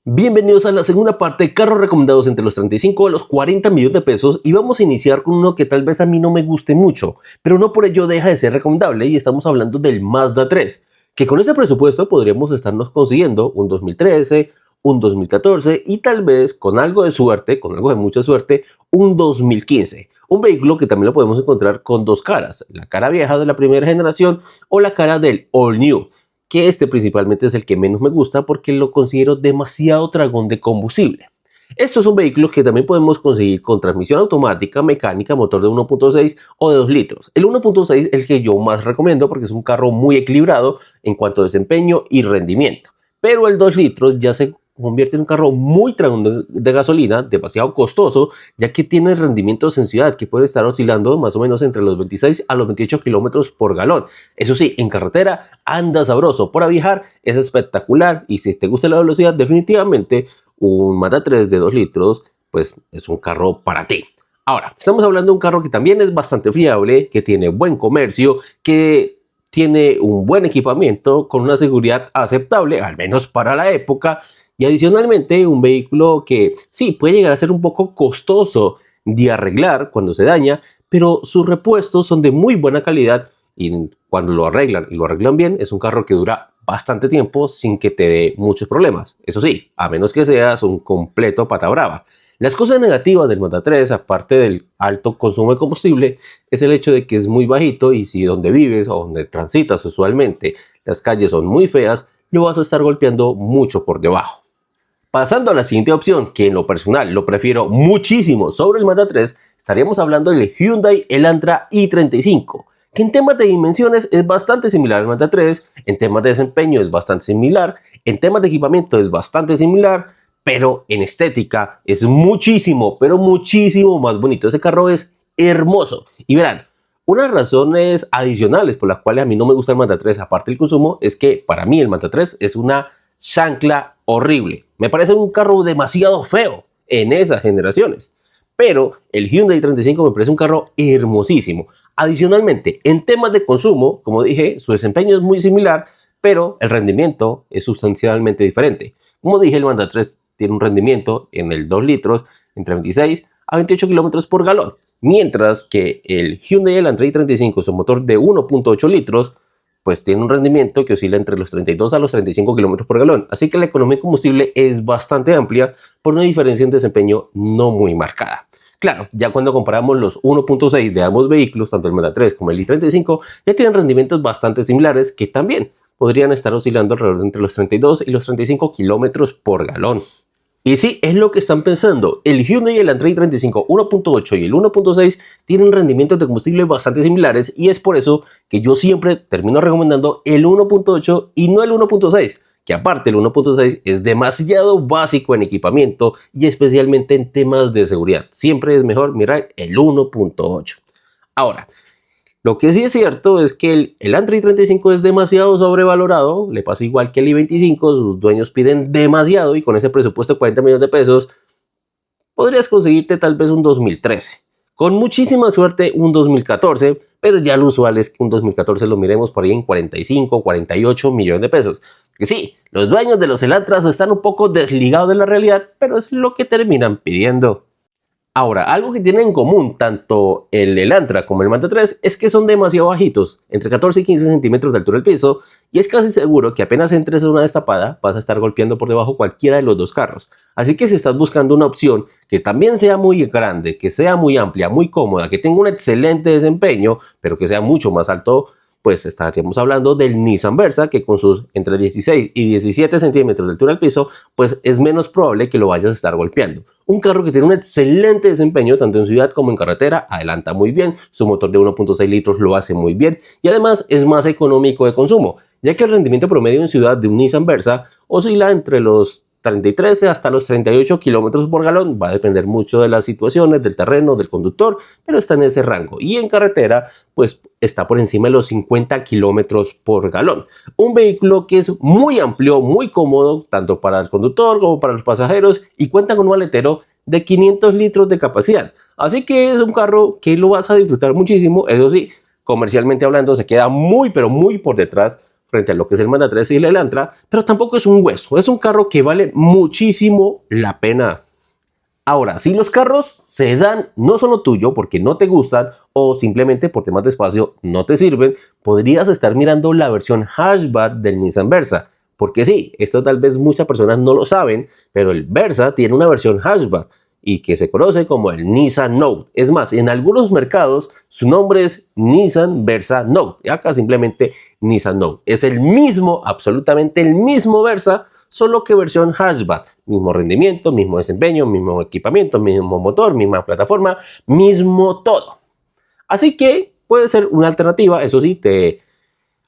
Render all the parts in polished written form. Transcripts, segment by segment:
Bienvenidos a la segunda parte de carros recomendados entre los 35 a los 40 millones de pesos y vamos a iniciar con uno que tal vez a mí no me guste mucho, pero no por ello deja de ser recomendable y estamos hablando del Mazda 3, que con este presupuesto podríamos estarnos consiguiendo un 2013, un 2014 y tal vez con algo de suerte, con algo de mucha suerte, un 2015. Un vehículo que también lo podemos encontrar con dos caras, la cara vieja de la primera generación o la cara del All New, que este principalmente es el que menos me gusta porque lo considero demasiado tragón de combustible. Estos son vehículos que también podemos conseguir con transmisión automática, mecánica, motor de 1.6 o de 2 litros. El 1.6 es el que yo más recomiendo porque es un carro muy equilibrado en cuanto a desempeño y rendimiento. Pero el 2 litros ya se convierte en un carro muy tragón de gasolina, demasiado costoso, ya que tiene rendimientos en ciudad que puede estar oscilando más o menos entre los 26 a los 28 kilómetros por galón. Eso sí, en carretera anda sabroso, para viajar es espectacular y si te gusta la velocidad, definitivamente un Mazda 3 de 2 litros pues es un carro para ti. Ahora, estamos hablando de un carro que también es bastante fiable, que tiene buen comercio, que tiene un buen equipamiento con una seguridad aceptable, al menos para la época, y adicionalmente un vehículo que sí puede llegar a ser un poco costoso de arreglar cuando se daña, pero sus repuestos son de muy buena calidad y cuando lo arreglan y lo arreglan bien es un carro que dura bastante tiempo sin que te dé muchos problemas. Eso sí, a menos que seas un completo pata brava. Las cosas negativas del Mazda 3, aparte del alto consumo de combustible, es el hecho de que es muy bajito y si donde vives o donde transitas usualmente las calles son muy feas, lo vas a estar golpeando mucho por debajo. Pasando a la siguiente opción, que en lo personal lo prefiero muchísimo sobre el Mazda 3, estaríamos hablando del Hyundai Elantra i35, que en temas de dimensiones es bastante similar al Mazda 3, en temas de desempeño es bastante similar, en temas de equipamiento es bastante similar, pero en estética es muchísimo, pero muchísimo más bonito. Ese carro es hermoso. Y verán, unas razones adicionales por las cuales a mí no me gusta el Mazda 3, aparte del consumo, es que para mí el Mazda 3 es una chancla horrible. Me parece un carro demasiado feo en esas generaciones. Pero el Hyundai i35 me parece un carro hermosísimo. Adicionalmente, en temas de consumo, como dije, su desempeño es muy similar, pero el rendimiento es sustancialmente diferente. Como dije, el Mazda 3 tiene un rendimiento en el 2 litros entre 26 a 28 kilómetros por galón, mientras que el Hyundai Elantra i35, su motor de 1.8 litros, pues tiene un rendimiento que oscila entre los 32 a los 35 kilómetros por galón. Así que la economía de combustible es bastante amplia por una diferencia en desempeño no muy marcada. Claro, ya cuando comparamos los 1.6 de ambos vehículos, tanto el Mazda 3 como el i35, ya tienen rendimientos bastante similares que también podrían estar oscilando alrededor entre los 32 y los 35 kilómetros por galón. Y sí, es lo que están pensando. El Hyundai Elantra i35 1.8 y el 1.6 tienen rendimientos de combustible bastante similares y es por eso que yo siempre termino recomendando el 1.8 y no el 1.6, que aparte el 1.6 es demasiado básico en equipamiento y especialmente en temas de seguridad. Siempre es mejor mirar el 1.8. Ahora, lo que sí es cierto es que el Elantra i35 es demasiado sobrevalorado, le pasa igual que el i25, sus dueños piden demasiado y con ese presupuesto de 40 millones de pesos podrías conseguirte tal vez un 2013. Con muchísima suerte un 2014, pero ya lo usual es que un 2014 lo miremos por ahí en 45, 48 millones de pesos. Que sí, los dueños de los Elantras están un poco desligados de la realidad, pero es lo que terminan pidiendo. Ahora, algo que tienen en común tanto el Elantra como el Mazda 3 es que son demasiado bajitos, entre 14 y 15 centímetros de altura del piso, y es casi seguro que apenas entres en una destapada vas a estar golpeando por debajo cualquiera de los dos carros. Así que si estás buscando una opción que también sea muy grande, que sea muy amplia, muy cómoda, que tenga un excelente desempeño, pero que sea mucho más alto, pues estaríamos hablando del Nissan Versa, que con sus entre 16 y 17 centímetros de altura del piso, pues es menos probable que lo vayas a estar golpeando. Un carro que tiene un excelente desempeño, tanto en ciudad como en carretera, adelanta muy bien, su motor de 1.6 litros lo hace muy bien, y además es más económico de consumo, ya que el rendimiento promedio en ciudad de un Nissan Versa oscila entre los 33 hasta los 38 kilómetros por galón, va a depender mucho de las situaciones, del terreno, del conductor, pero está en ese rango. Y en carretera, pues está por encima de los 50 kilómetros por galón. Un vehículo que es muy amplio, muy cómodo, tanto para el conductor como para los pasajeros, y cuenta con un maletero de 500 litros de capacidad. Así que es un carro que lo vas a disfrutar muchísimo. Eso sí, comercialmente hablando, se queda muy, pero muy por detrás frente a lo que es el Mazda 3 y el Elantra, pero tampoco es un hueso, es un carro que vale muchísimo la pena. Ahora, si los carros sedán no son lo tuyo porque no te gustan o simplemente por temas de espacio no te sirven, podrías estar mirando la versión hatchback del Nissan Versa. Porque sí, esto tal vez muchas personas no lo saben, pero el Versa tiene una versión hatchback y que se conoce como el Nissan Note. Es más, en algunos mercados su nombre es Nissan Versa Note y acá simplemente Nissan Note. Es el mismo, absolutamente el mismo Versa, solo que versión hatchback. Mismo rendimiento, mismo desempeño, mismo equipamiento, mismo motor, misma plataforma, mismo todo. Así que puede ser una alternativa. Eso sí, te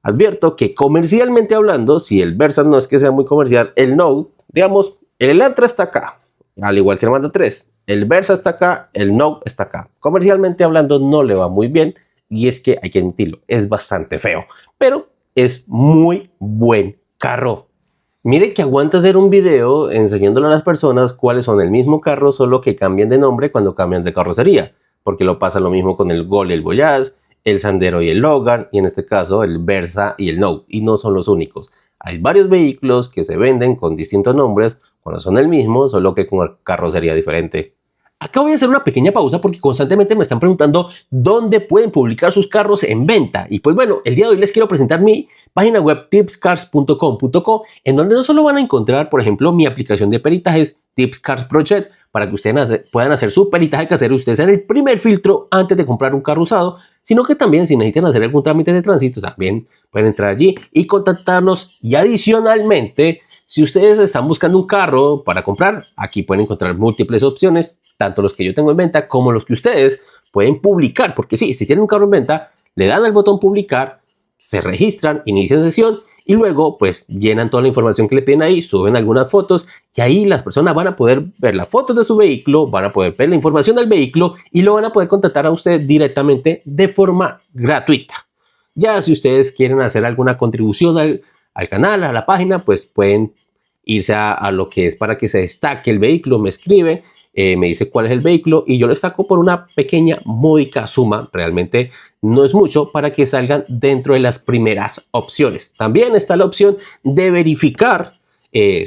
advierto que comercialmente hablando, si el Versa no es que sea muy comercial, el Note, digamos, el Elantra está acá, al igual que el Mazda 3. El Versa está acá, el Note está acá. Comercialmente hablando no le va muy bien y es que hay que admitirlo, es bastante feo, pero es muy buen carro. Mire que aguanta hacer un video enseñándole a las personas cuáles son el mismo carro, solo que cambian de nombre cuando cambian de carrocería, porque lo pasa lo mismo con el Gol y el Voyage, el Sandero y el Logan, y en este caso el Versa y el Note, y no son los únicos. Hay varios vehículos que se venden con distintos nombres cuando son el mismo, solo que con carrocería diferente. Acá voy a hacer una pequeña pausa porque constantemente me están preguntando dónde pueden publicar sus carros en venta. Y pues bueno, el día de hoy les quiero presentar mi página web tipscars.com.co, en donde no solo van a encontrar, por ejemplo, mi aplicación de peritajes Tips Cars Project para que ustedes puedan hacer su peritaje casero y ustedes sean el primer filtro antes de comprar un carro usado, sino que también si necesitan hacer algún trámite de tránsito, también pueden entrar allí y contactarnos. Y adicionalmente, si ustedes están buscando un carro para comprar, aquí pueden encontrar múltiples opciones, tanto los que yo tengo en venta como los que ustedes pueden publicar, porque sí, si tienen un carro en venta, le dan al botón publicar, se registran, inician sesión y luego pues llenan toda la información que le piden ahí, suben algunas fotos y ahí las personas van a poder ver las fotos de su vehículo, van a poder ver la información del vehículo y lo van a poder contactar a usted directamente de forma gratuita. Ya si ustedes quieren hacer alguna contribución al canal, a la página, pues pueden irse a lo que es para que se destaque el vehículo, me escribe, me dice cuál es el vehículo y yo lo destaco por una pequeña módica suma, realmente no es mucho, para que salgan dentro de las primeras opciones. También está la opción de verificar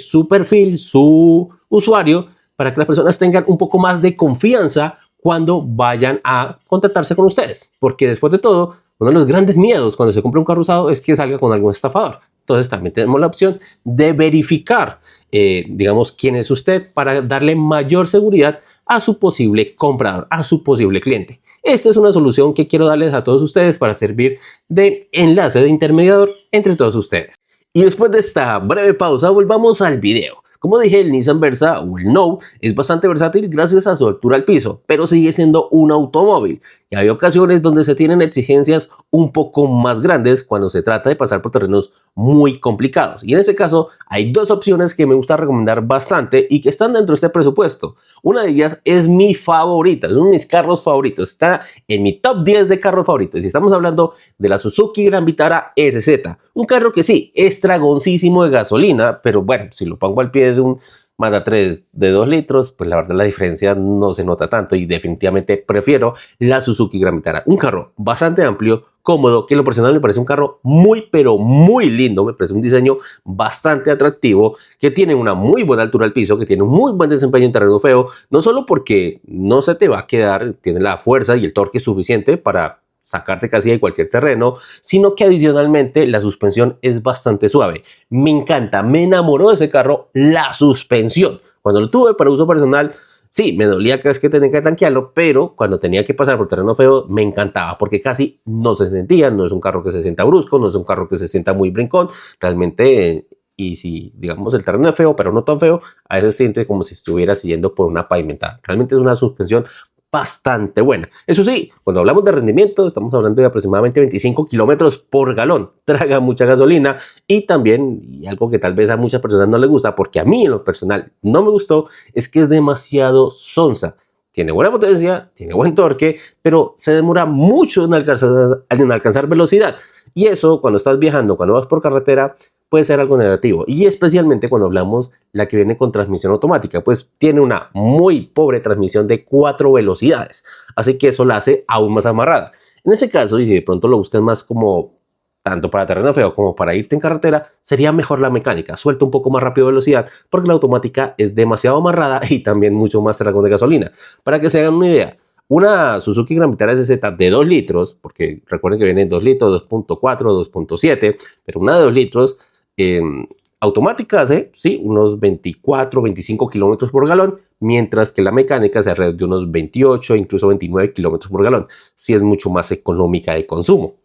su perfil, su usuario, para que las personas tengan un poco más de confianza cuando vayan a contactarse con ustedes, porque después de todo, uno de los grandes miedos cuando se compra un carro usado es que salga con algún estafador. Entonces también tenemos la opción de verificar, digamos, quién es usted para darle mayor seguridad a su posible comprador, a su posible cliente. Esta es una solución que quiero darles a todos ustedes para servir de enlace de intermediador entre todos ustedes. Y después de esta breve pausa, volvamos al video. Como dije, el Nissan Versa o el Note es bastante versátil gracias a su altura al piso, pero sigue siendo un automóvil. Y hay ocasiones donde se tienen exigencias un poco más grandes cuando se trata de pasar por terrenos muy complicados. Y en ese caso hay dos opciones que me gusta recomendar bastante y que están dentro de este presupuesto. Una de ellas es mi favorita, es uno de mis carros favoritos. Está en mi top 10 de carros favoritos. Y estamos hablando de la Suzuki Gran Vitara SZ. Un carro que sí, es dragoncísimo de gasolina, pero bueno, si lo pongo al pie de un Mazda 3 de 2 litros, pues la verdad la diferencia no se nota tanto y definitivamente prefiero la Suzuki Gran Vitara. Un carro bastante amplio, cómodo, que en lo personal me parece un carro muy pero muy lindo, me parece un diseño bastante atractivo, que tiene una muy buena altura al piso, que tiene un muy buen desempeño en terreno feo, no solo porque no se te va a quedar, tiene la fuerza y el torque suficiente para sacarte casi de cualquier terreno, sino que adicionalmente la suspensión es bastante suave. Me encanta, me enamoró de ese carro la suspensión. Cuando lo tuve para uso personal, sí, me dolía cada vez que tenía que tanquearlo, pero cuando tenía que pasar por terreno feo, me encantaba porque casi no se sentía, no es un carro que se sienta brusco, no es un carro que se sienta muy brincón, realmente... Y si, digamos, el terreno es feo, pero no tan feo, a veces se siente como si estuviera yendo por una pavimentada. Realmente es una suspensión bastante buena. Eso sí, cuando hablamos de rendimiento, estamos hablando de aproximadamente 25 kilómetros por galón. Traga mucha gasolina y también, y algo que tal vez a muchas personas no les gusta, porque a mí en lo personal no me gustó, es que es demasiado sonsa. Tiene buena potencia, tiene buen torque, pero se demora mucho en alcanzar velocidad. Y eso, cuando estás viajando, cuando vas por carretera, puede ser algo negativo, y especialmente cuando hablamos la que viene con transmisión automática, pues tiene una muy pobre transmisión de 4 velocidades, así que eso la hace aún más amarrada. En ese caso, y si de pronto lo buscas más como tanto para terreno feo como para irte en carretera, sería mejor la mecánica. Suelta un poco más rápido de velocidad porque la automática es demasiado amarrada y también mucho más tragón de gasolina. Para que se hagan una idea, una Suzuki Gran Vitara SZ de 2 litros, porque recuerden que viene 2 litros, 2.4, 2.7, pero una de 2 litros automática hace, sí, unos 24, 25 kilómetros por galón, mientras que la mecánica se alrededor de unos 28, incluso 29 kilómetros por galón, sí es mucho más económica de consumo.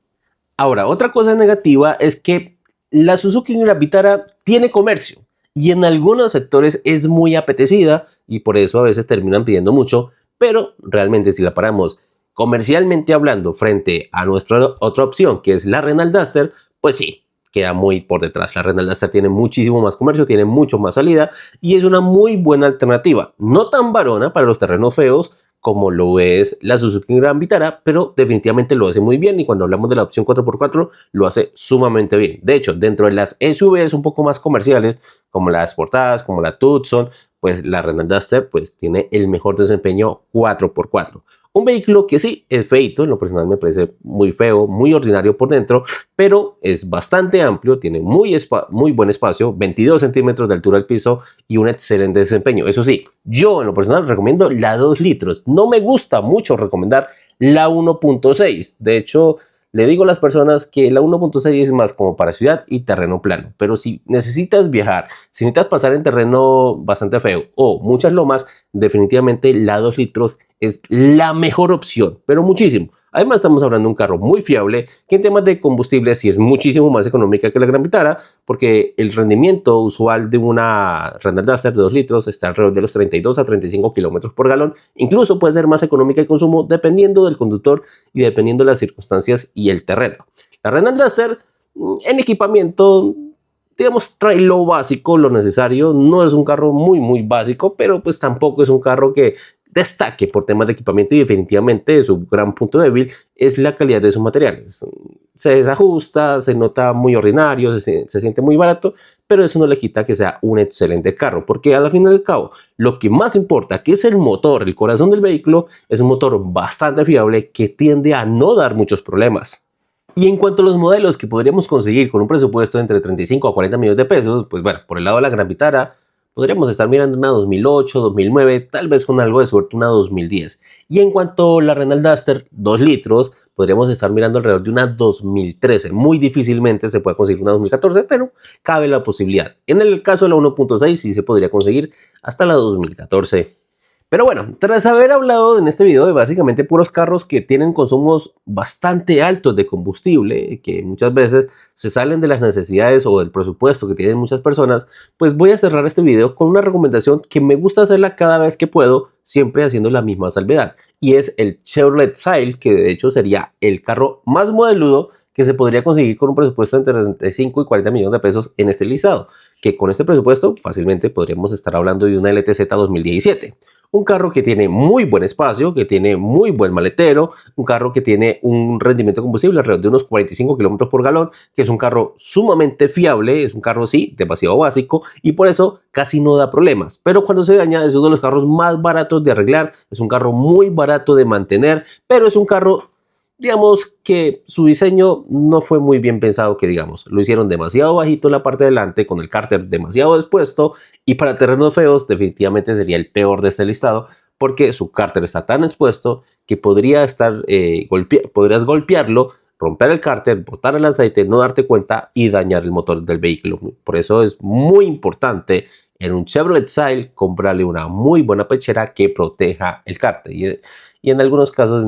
Ahora, otra cosa negativa es que la Suzuki Gran Vitara tiene comercio y en algunos sectores es muy apetecida y por eso a veces terminan pidiendo mucho, pero realmente si la paramos comercialmente hablando frente a nuestra otra opción que es la Renault Duster, pues sí, queda muy por detrás. La Renault Duster tiene muchísimo más comercio, tiene mucho más salida y es una muy buena alternativa. No tan varona para los terrenos feos como lo es la Suzuki Gran Vitara, pero definitivamente lo hace muy bien y cuando hablamos de la opción 4x4 lo hace sumamente bien. De hecho, dentro de las SUVs un poco más comerciales, como las Sportage, como la Tucson, pues la Renault Duster pues tiene el mejor desempeño 4x4. Un vehículo que sí es feito, en lo personal me parece muy feo, muy ordinario por dentro, pero es bastante amplio, tiene muy buen espacio, 22 centímetros de altura al piso y un excelente desempeño. Eso sí, yo en lo personal recomiendo la 2 litros. No me gusta mucho recomendar la 1.6. De hecho, le digo a las personas que la 1.6 es más como para ciudad y terreno plano. Pero si necesitas viajar, si necesitas pasar en terreno bastante feo o muchas lomas, definitivamente la 2 litros es la mejor opción, pero muchísimo. Además estamos hablando de un carro muy fiable que en temas de combustible sí es muchísimo más económica que la Gran Vitara porque el rendimiento usual de una Renault Duster de 2 litros está alrededor de los 32 a 35 kilómetros por galón. Incluso puede ser más económica de consumo dependiendo del conductor y dependiendo de las circunstancias y el terreno. La Renault Duster en equipamiento, digamos, trae lo básico, lo necesario. No es un carro muy básico, pero pues tampoco es un carro que destaque por temas de equipamiento y definitivamente su gran punto débil es la calidad de sus materiales. Se desajusta, se nota muy ordinario, se siente muy barato, pero eso no le quita que sea un excelente carro, porque al fin y al cabo, lo que más importa, que es el motor, el corazón del vehículo, es un motor bastante fiable que tiende a no dar muchos problemas. Y en cuanto a los modelos que podríamos conseguir con un presupuesto entre 35 a 40 millones de pesos, pues bueno, por el lado de la Gran Vitara, podríamos estar mirando una 2008, 2009, tal vez con algo de suerte una 2010. Y en cuanto a la Renault Duster 2 litros, podríamos estar mirando alrededor de una 2013. Muy difícilmente se puede conseguir una 2014, pero cabe la posibilidad. En el caso de la 1.6 sí se podría conseguir hasta la 2014. Pero bueno, tras haber hablado en este video de básicamente puros carros que tienen consumos bastante altos de combustible, que muchas veces se salen de las necesidades o del presupuesto que tienen muchas personas, pues voy a cerrar este video con una recomendación que me gusta hacerla cada vez que puedo, siempre haciendo la misma salvedad, y es el Chevrolet Sail, que de hecho sería el carro más modeludo que se podría conseguir con un presupuesto entre 35 y 40 millones de pesos en este listado, que con este presupuesto fácilmente podríamos estar hablando de una LTZ 2017. Un carro que tiene muy buen espacio, que tiene muy buen maletero, un carro que tiene un rendimiento de combustible alrededor de unos 45 kilómetros por galón, que es un carro sumamente fiable, es un carro sí, demasiado básico y por eso casi no da problemas. Pero cuando se daña es uno de los carros más baratos de arreglar, es un carro muy barato de mantener, pero es un carro, digamos que su diseño no fue muy bien pensado, que digamos, lo hicieron demasiado bajito en la parte de delante, con el cárter demasiado expuesto, y para terrenos feos definitivamente sería el peor de este listado, porque su cárter está tan expuesto que podría estar, podrías golpearlo, romper el cárter, botar el aceite, no darte cuenta y dañar el motor del vehículo. Por eso es muy importante en un Chevrolet Sail comprarle una muy buena pechera que proteja el cárter. Y en algunos casos,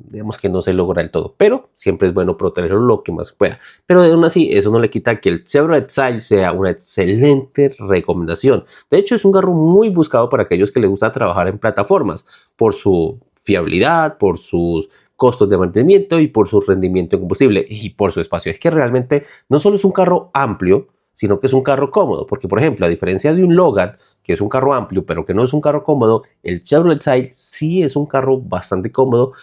digamos que no se logra del todo, pero siempre es bueno protegerlo lo que más pueda. Pero aún así, eso no le quita que el Chevrolet Sail sea una excelente recomendación. De hecho, es un carro muy buscado para aquellos que les gusta trabajar en plataformas, por su fiabilidad, por sus costos de mantenimiento y por su rendimiento en combustible y por su espacio. Es que realmente no solo es un carro amplio, sino que es un carro cómodo, porque por ejemplo, a diferencia de un Logan, que es un carro amplio, pero que no es un carro cómodo, el Chevrolet Sail sí es un carro bastante cómodo.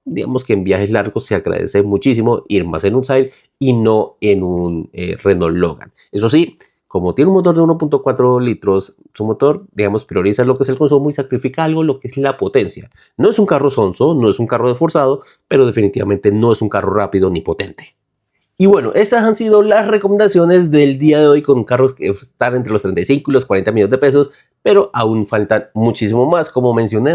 Digamos que en viajes largos se agradece muchísimo ir más en un Sail y no en un Renault Logan. Eso sí, como tiene un motor de 1.4 litros, su motor, digamos, prioriza lo que es el consumo y sacrifica algo lo que es la potencia. No es un carro sonso, no es un carro esforzado, pero definitivamente no es un carro rápido ni potente. Y bueno, estas han sido las recomendaciones del día de hoy con carros que están entre los 35 y los 40 millones de pesos, pero aún faltan muchísimo más. Como mencioné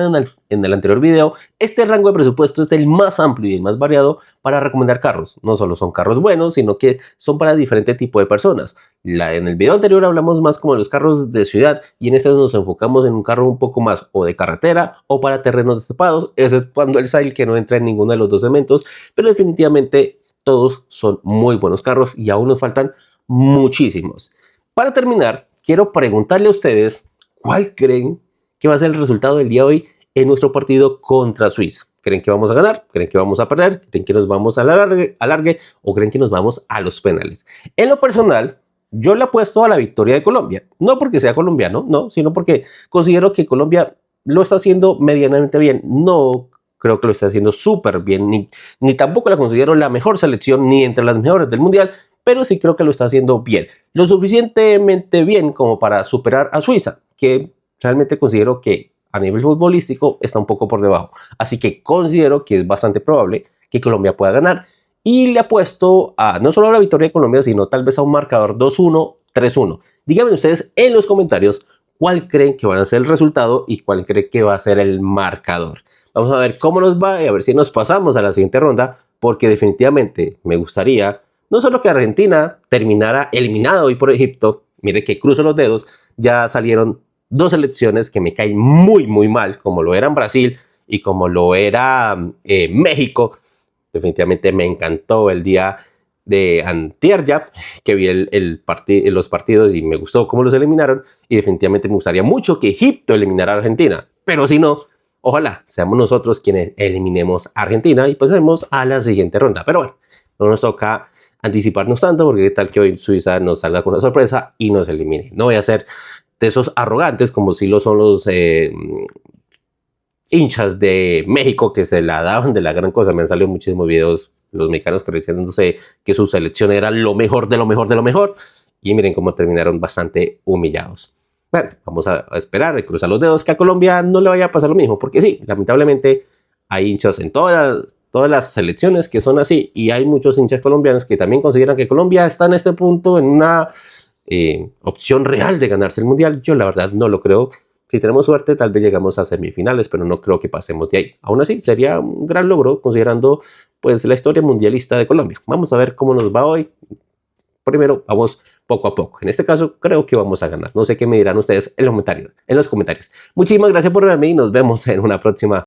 en el anterior video, este rango de presupuesto es el más amplio y el más variado para recomendar carros. No solo son carros buenos, sino que son para diferentes tipos de personas. En el video anterior hablamos más como de los carros de ciudad y en este nos enfocamos en un carro un poco más o de carretera o para terrenos destapados. Eso es cuando el Sail que no entra en ninguno de los dos segmentos, pero definitivamente todos son muy buenos carros y aún nos faltan muchísimos. Para terminar, quiero preguntarle a ustedes cuál creen que va a ser el resultado del día de hoy en nuestro partido contra Suiza. ¿Creen que vamos a ganar? ¿Creen que vamos a perder? ¿Creen que nos vamos a alargue? ¿O creen que nos vamos a los penales? En lo personal, yo le apuesto a la victoria de Colombia. No porque sea colombiano, no, sino porque considero que Colombia lo está haciendo medianamente bien. No creo que lo esté haciendo súper bien, ni tampoco la considero la mejor selección, ni entre las mejores del Mundial, pero sí creo que lo está haciendo bien. Lo suficientemente bien como para superar a Suiza, que realmente considero que a nivel futbolístico está un poco por debajo. Así que considero que es bastante probable que Colombia pueda ganar. Y le apuesto a no solo a la victoria de Colombia, sino tal vez a un marcador 2-1, 3-1. Díganme ustedes en los comentarios cuál creen que va a ser el resultado y cuál creen que va a ser el marcador. Vamos a ver cómo nos va y a ver si nos pasamos a la siguiente ronda, porque definitivamente me gustaría no solo que Argentina terminara eliminada hoy por Egipto. Mire que cruzo los dedos, ya salieron dos selecciones que me caen muy mal, como lo eran Brasil y como lo era México. Definitivamente me encantó el día de antier ya, que vi los partidos y me gustó cómo los eliminaron, y definitivamente me gustaría mucho que Egipto eliminara a Argentina, pero si no, ojalá seamos nosotros quienes eliminemos a Argentina y pasemos a la siguiente ronda. Pero bueno, no nos toca anticiparnos tanto, porque qué tal que hoy Suiza nos salga con una sorpresa y nos elimine. No voy a ser de esos arrogantes como si lo son los hinchas de México que se la daban de la gran cosa. Me han salido muchísimos videos los mexicanos diciéndose que su selección era lo mejor de lo mejor de lo mejor, y miren cómo terminaron bastante humillados. Bueno, vamos a esperar, a cruzar los dedos que a Colombia no le vaya a pasar lo mismo, porque sí, lamentablemente hay hinchas en todas las selecciones que son así, y hay muchos hinchas colombianos que también consideran que Colombia está en este punto en una opción real de ganarse el Mundial. Yo la verdad no lo creo. Si tenemos suerte, tal vez llegamos a semifinales, pero no creo que pasemos de ahí. Aún así, sería un gran logro considerando pues la historia mundialista de Colombia. Vamos a ver cómo nos va hoy. Primero, vamos poco a poco. En este caso, creo que vamos a ganar. No sé qué me dirán ustedes en los comentarios. Muchísimas gracias por verme y nos vemos en una próxima.